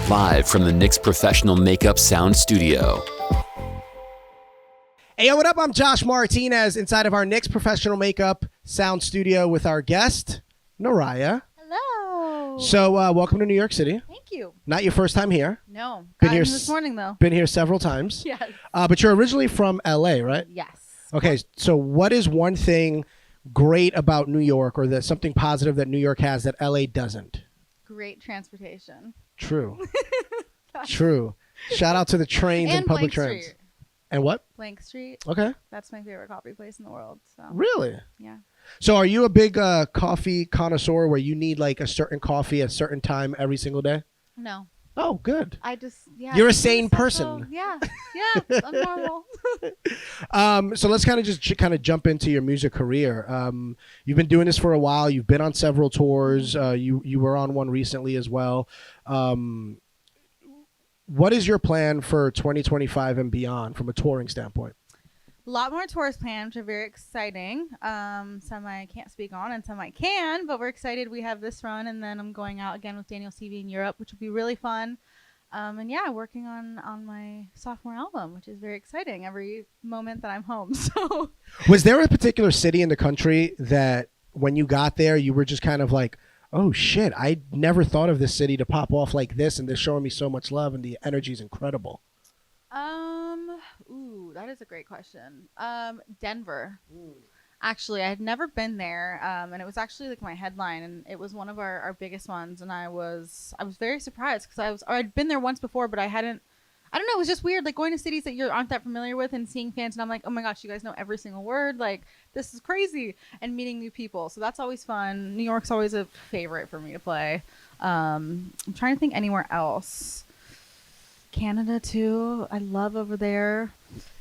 live from the NYX Professional Makeup Sound Studio. Hey, what up? I'm Josh Martinez inside of our NYX Professional Makeup Sound Studio with our guest, Neriah. Hello. So, welcome to New York City. Thank you. Not your first time here. No. Been Got here in this morning, though. Been here several times. Yes. But you're originally from LA, right? Yes. Okay, so what is one thing great about New York, or something positive that New York has that LA doesn't? Great transportation. True. True. Shout out to the trains and public Blank trains. Street. And what? Blank Street. Okay. That's my favorite coffee place in the world. So. Really? Yeah. So are you a big coffee connoisseur where you need like a certain coffee at a certain time every single day? No. Oh, good. I just, yeah. You're a sane person. Yeah. Yeah. I'm normal. So let's kind of just jump into your music career. You've been doing this for a while. You've been on several tours. You were on one recently as well. What is your plan for 2025 and beyond from a touring standpoint? A lot more tours planned, which are very exciting. Some I can't speak on and some I can, but we're excited. We have this run, and then I'm going out again with Daniel Stevie in Europe, which will be really fun. And yeah, working on my sophomore album, which is very exciting every moment that I'm home. So, was there a particular city in the country that when you got there, you were just kind of like, oh shit, I never thought of this city to pop off like this, and they're showing me so much love and the energy is incredible? Ooh, that is a great question. Denver. Actually, I had never been there, and it was actually like my headline, and it was one of our biggest ones, and I was very surprised because I'd been there once before, but I don't know, it was just weird, like going to cities that you aren't that familiar with and seeing fans, and I'm like, oh my gosh, you guys know every single word, like this is crazy, and meeting new people, so that's always fun. New York's always a favorite for me to play. I'm trying to think anywhere else. Canada too, I love over there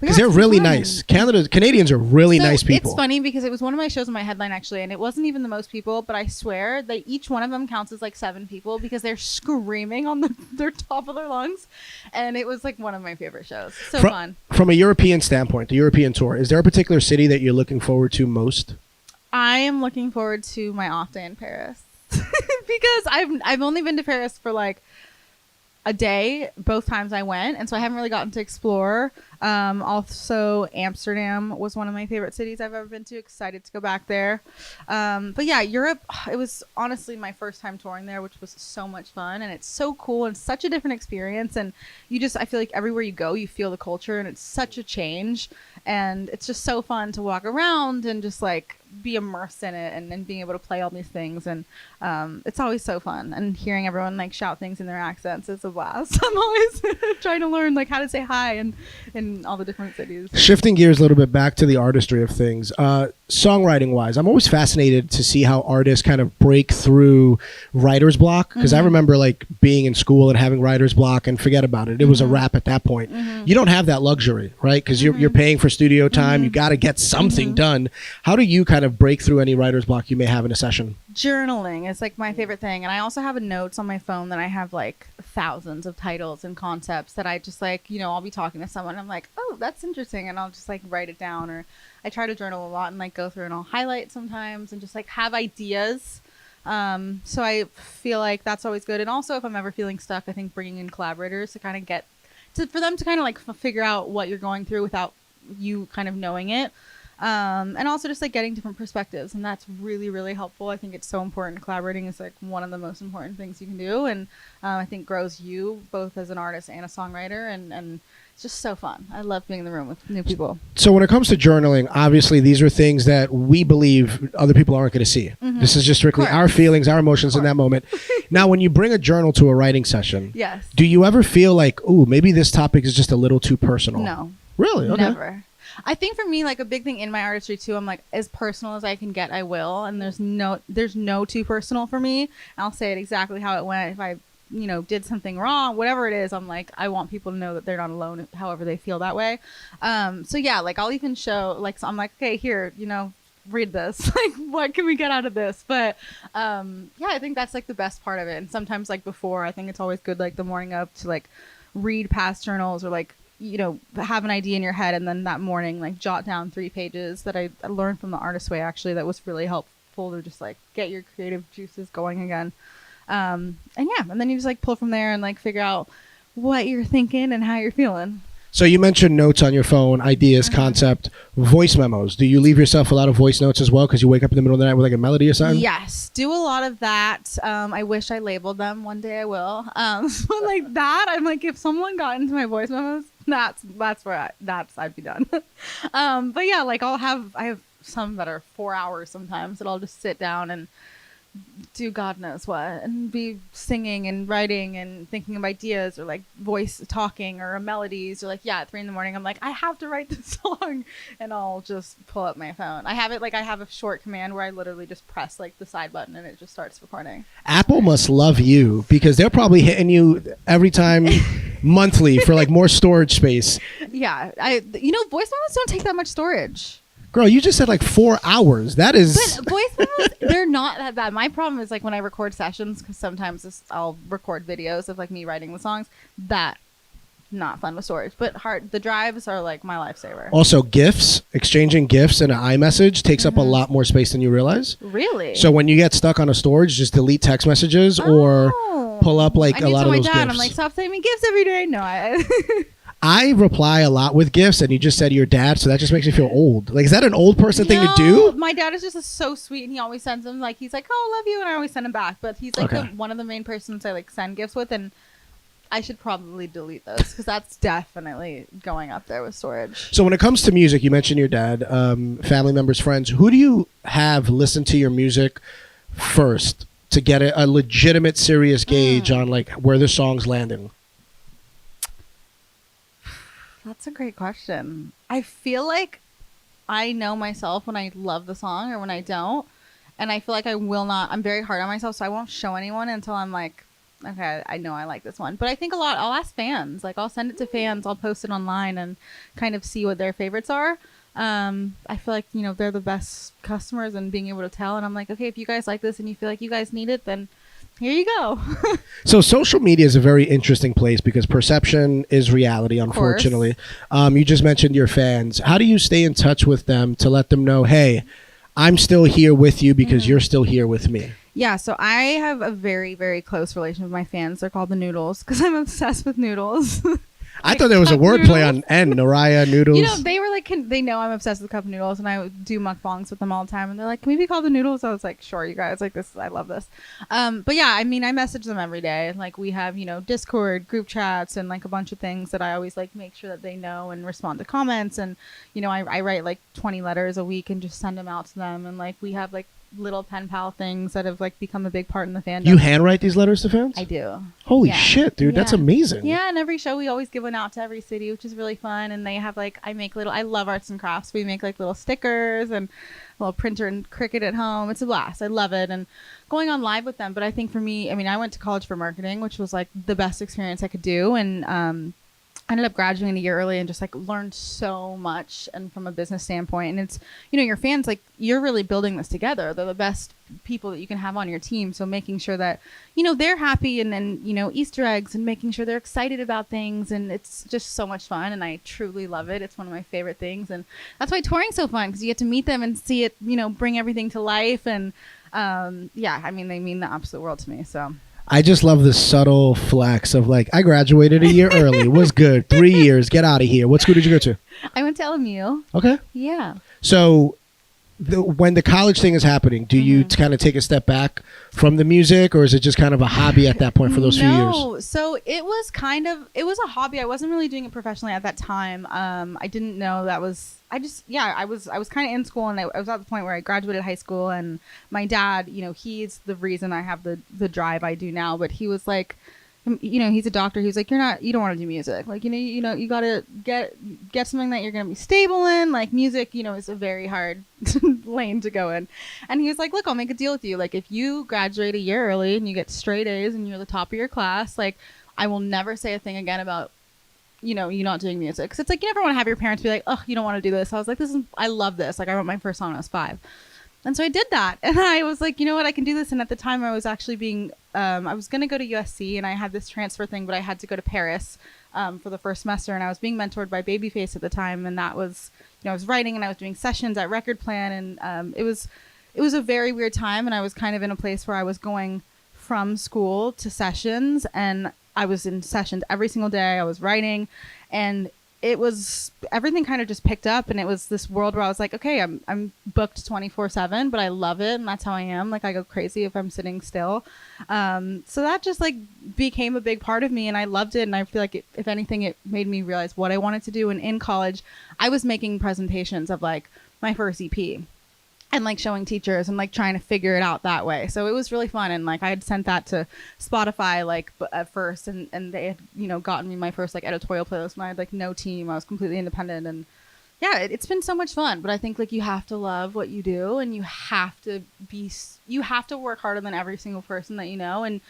because they're really nice. Canadians are really nice people. It's funny because it was one of my shows on my headline actually, and it wasn't even the most people, but I swear that each one of them counts as like 7 people because they're screaming on their top of their lungs, and it was like one of my favorite shows. So fun. From a European standpoint, the European tour, is there a particular city that you're looking forward to most? I am looking forward to my off day in Paris because I've only been to Paris for like a day both times I went, and so I haven't really gotten to explore. Also, Amsterdam was one of my favorite cities I've ever been to. Excited to go back there. But yeah, Europe, it was honestly my first time touring there, which was so much fun, and it's so cool and such a different experience, and I feel like everywhere you go you feel the culture, and it's such a change, and it's just so fun to walk around and just like be immersed in it, and being able to play all these things, and it's always so fun, and hearing everyone like shout things in their accents is a blast. I'm always trying to learn like how to say hi in all the different cities. Shifting gears a little bit back to the artistry of things, songwriting wise, I'm always fascinated to see how artists kind of break through writer's block, because I remember like being in school and having writer's block and forget about it. It was a wrap at that point. You don't have that luxury, right? Because you're paying for studio time. You got to get something done. How do you kind of break through any writer's block you may have in a session? Journaling is like my favorite thing, and I also have notes on my phone that I have like thousands of titles and concepts that I just like, I'll be talking to someone and I'm like, oh, that's interesting, and I'll just like write it down, or I try to journal a lot and like go through and I'll highlight sometimes and just like have ideas. So I feel like that's always good, and also if I'm ever feeling stuck, I think bringing in collaborators to kind of for them to kind of like figure out what you're going through without you kind of knowing it. And also just like getting different perspectives, and that's really, really helpful. I think it's so important. Collaborating is like one of the most important things you can do, and I think grows you both as an artist and a songwriter, and it's just so fun. I love being in the room with new people. So when it comes to journaling, obviously these are things that we believe other people aren't going to see. This is just strictly our feelings, our emotions in that moment. Now, when you bring a journal to a writing session, yes, do you ever feel like, ooh, maybe this topic is just a little too personal? No. Really? Okay. Never. I think for me, like a big thing in my artistry too, I'm like, as personal as I can get, I will. And there's no too personal for me. I'll say it exactly how it went. If I, did something wrong, whatever it is, I'm like, I want people to know that they're not alone, however they feel that way. So yeah, like I'll even show, like, so I'm like, okay, here, read this. Like, what can we get out of this? But yeah, I think that's like the best part of it. And sometimes like before, I think it's always good, like the morning up to like read past journals, or like, have an idea in your head, and then that morning like jot down 3 pages that I learned from the Artist Way, actually, that was really helpful to just like get your creative juices going again. And then you just like pull from there and like figure out what you're thinking and how you're feeling. So you mentioned notes on your phone, ideas, concept, voice memos. Do you leave yourself a lot of voice notes as well? Because you wake up in the middle of the night with like a melody or something? Yes, do a lot of that. I wish I labeled them. One day I will. But like that, I'm like, if someone got into my voice memos, that's where I'd be done. But yeah, like I have some that are 4 hours sometimes that I'll just sit down and do God knows what and be singing and writing and thinking of ideas or like voice talking or melodies or like at 3 a.m. I'm like, I have to write this song, and I'll just pull up my phone. I have a short command where I literally just press like the side button and it just starts recording. Apple must love you because they're probably hitting you every time monthly for like more storage space. Yeah, voice memos don't take that much storage. Girl, you just said like 4 hours. That is... But voice memos, they're not that bad. My problem is like when I record sessions, because sometimes I'll record videos of like me writing the songs. That not fun with storage. But the drives are like my lifesaver. Also, GIFs, exchanging GIFs in an iMessage takes up a lot more space than you realize. Really? So when you get stuck on a storage, just delete text messages or pull up like a lot of those GIFs. I'm like, stop sending me GIFs every day. No, I reply a lot with GIFs, and you just said your dad, so that just makes me feel old. Like, is that an old person thing to do? My dad is just so sweet, and he always sends them. Like, he's like, "Oh, I love you," and I always send him back. But he's like one of the main persons I like send GIFs with, and I should probably delete those because that's definitely going up there with storage. So when it comes to music, you mentioned your dad, family members, friends. Who do you have listen to your music first to get a legitimate, serious gauge on like where the song's landing? That's a great question. I feel like I know myself when I love the song or when I don't. And I feel like I will not. I'm very hard on myself, so I won't show anyone until I'm like, okay, I know I like this one. But I think I'll ask fans. Like, I'll send it to fans. I'll post it online and kind of see what their favorites are. I feel like, they're the best customers and being able to tell. And I'm like, okay, if you guys like this and you feel like you guys need it, then here you go. So social media is a very interesting place because perception is reality, unfortunately. You just mentioned your fans. How do you stay in touch with them to let them know, hey, I'm still here with you because you're still here with me? Yeah, so I have a very, very close relation with my fans. They're called the Noodles because I'm obsessed with noodles. I thought there was a wordplay on N, Neriah Noodles. They were like, they know I'm obsessed with cup noodles, and I do mukbangs with them all the time. And they're like, "Can we be called the Noodles?" I was like, "Sure, you guys. Like this, I love this." But yeah, I mean, I message them every day. Like we have, Discord group chats and like a bunch of things that I always like make sure that they know and respond to comments. And I write like 20 letters a week and just send them out to them. And like we have like little pen pal things that have like become a big part in the fandom. You handwrite these letters to fans? I do. Holy shit, dude. That's amazing. Yeah, and every show we always give one out to every city, which is really fun. And they have like, I love arts and crafts. We make like little stickers and a little printer and Cricut at home. It's a blast. I love it. And going on live with them. But I think for me, I went to college for marketing, which was like the best experience I could do. And I ended up graduating a year early and just like learned so much, and from a business standpoint. And it's, your fans, like you're really building this together. They're the best people that you can have on your team. So making sure that, they're happy, and then, Easter eggs, and making sure they're excited about things. And it's just so much fun. And I truly love it. It's one of my favorite things. And that's why touring's so fun, because you get to meet them and see it, bring everything to life. And they mean the absolute world to me. So I just love the subtle flex of like, I graduated a year early. Was good. 3 years. Get out of here. What school did you go to? I went to LMU. Okay. Yeah. So when the college thing is happening, do you kind of take a step back from the music, or is it just kind of a hobby at that point for those few years? No. So it was a hobby. I wasn't really doing it professionally at that time. I didn't know that was, I was kind of in school, and I was at the point where I graduated high school, and my dad, he's the reason I have the drive I do now, but he was like, he's a doctor. He was like, you don't want to do music. Like, you got to get something that you're going to be stable in. Like music, is a very hard lane to go in. And he was like, look, I'll make a deal with you. Like if you graduate a year early and you get straight A's and you're the top of your class, like I will never say a thing again about, you not doing music. Cause it's like, you never want to have your parents be like, oh, you don't want to do this. I was like, I love this. Like I wrote my first song when I was 5. And so I did that. And I was like, you know what, I can do this. And at the time I was actually I was going to go to USC, and I had this transfer thing, but I had to go to Paris for the first semester. And I was being mentored by Babyface at the time. And that was, I was writing and I was doing sessions at Record Plan. And it was a very weird time. And I was kind of in a place where I was going from school to sessions, and I was in sessions every single day. I was writing, and it was, everything kind of just picked up, and it was this world where I was like, okay, I'm booked 24/7, but I love it, and that's how I am. Like, I go crazy if I'm sitting still. So that just like became a big part of me, and I loved it. And I feel like if anything, it made me realize what I wanted to do. And in college, I was making presentations of like my first EP, and like showing teachers and like trying to figure it out that way. So it was really fun. And like I had sent that to Spotify like at first, and they had, you know, gotten me my first like editorial playlist when I had like no team. I was completely independent, and yeah, it's been so much fun. But I think like you have to love what you do, and you have to work harder than every single person that you know, and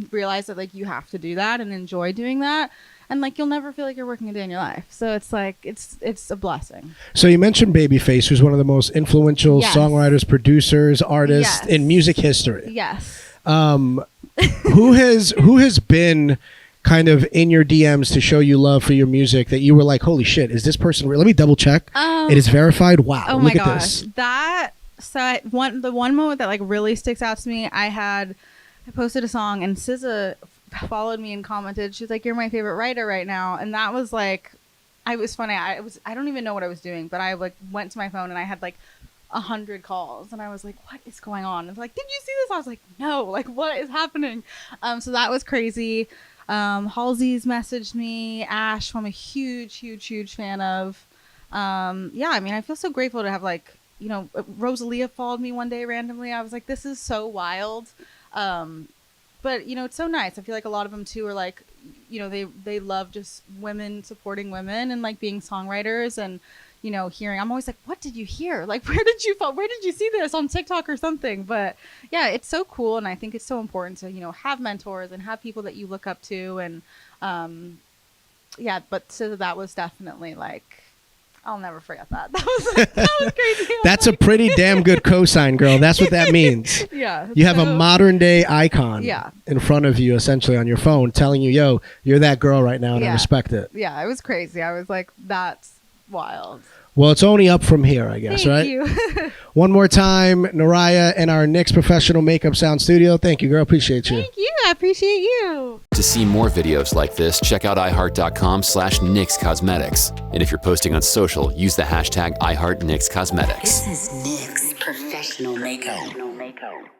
realize that like you have to do that and enjoy doing that. And like you'll never feel like you're working a day in your life. So it's like it's a blessing. So you mentioned Babyface, who's one of the most influential Yes. songwriters, producers, artists Yes. in music history. Yes. Who has been kind of in your DMs to show you love for your music that you were like, holy shit, is this person real? Let me double check. It is verified. Wow. Oh Look my at gosh. this. The one moment that like really sticks out to me, I posted a song, and SZA followed me and commented. She's like, "You're my favorite writer right now." And that was like, I was funny. I don't even know what I was doing, but I like went to my phone and I had like 100 calls, and I was like, what is going on? And like, did you see this? I was like, no, like what is happening? So that was crazy. Halsey's messaged me. Ash, who I'm a huge fan of. Yeah, I mean, I feel so grateful to have like, you know, Rosalia followed me one day randomly. I was like, this is so wild. But you know, it's so nice. I feel like a lot of them too are like, you know, they love just women supporting women and like being songwriters, and you know, I'm always like, what did you hear? Like, where did you see this on TikTok or something? But yeah, it's so cool. And I think it's so important to, you know, have mentors and have people that you look up to. And yeah, but so that was definitely like, I'll never forget that. That was crazy. That's a pretty damn good cosign, girl. That's what that means. Yeah. You have a modern day icon in front of you, essentially on your phone, telling you, yo, you're that girl right now, and I respect it. Yeah, it was crazy. I was like, that's wild. Well, it's only up from here, I guess, right? Thank you. One more time, Neriah in our NYX Professional Makeup Sound Studio. Thank you, girl. Appreciate you. Thank you. I appreciate you. To see more videos like this, check out iHeart.com/NYX Cosmetics. And if you're posting on social, use the hashtag iHeartNYX Cosmetics. This is NYX Professional Makeup.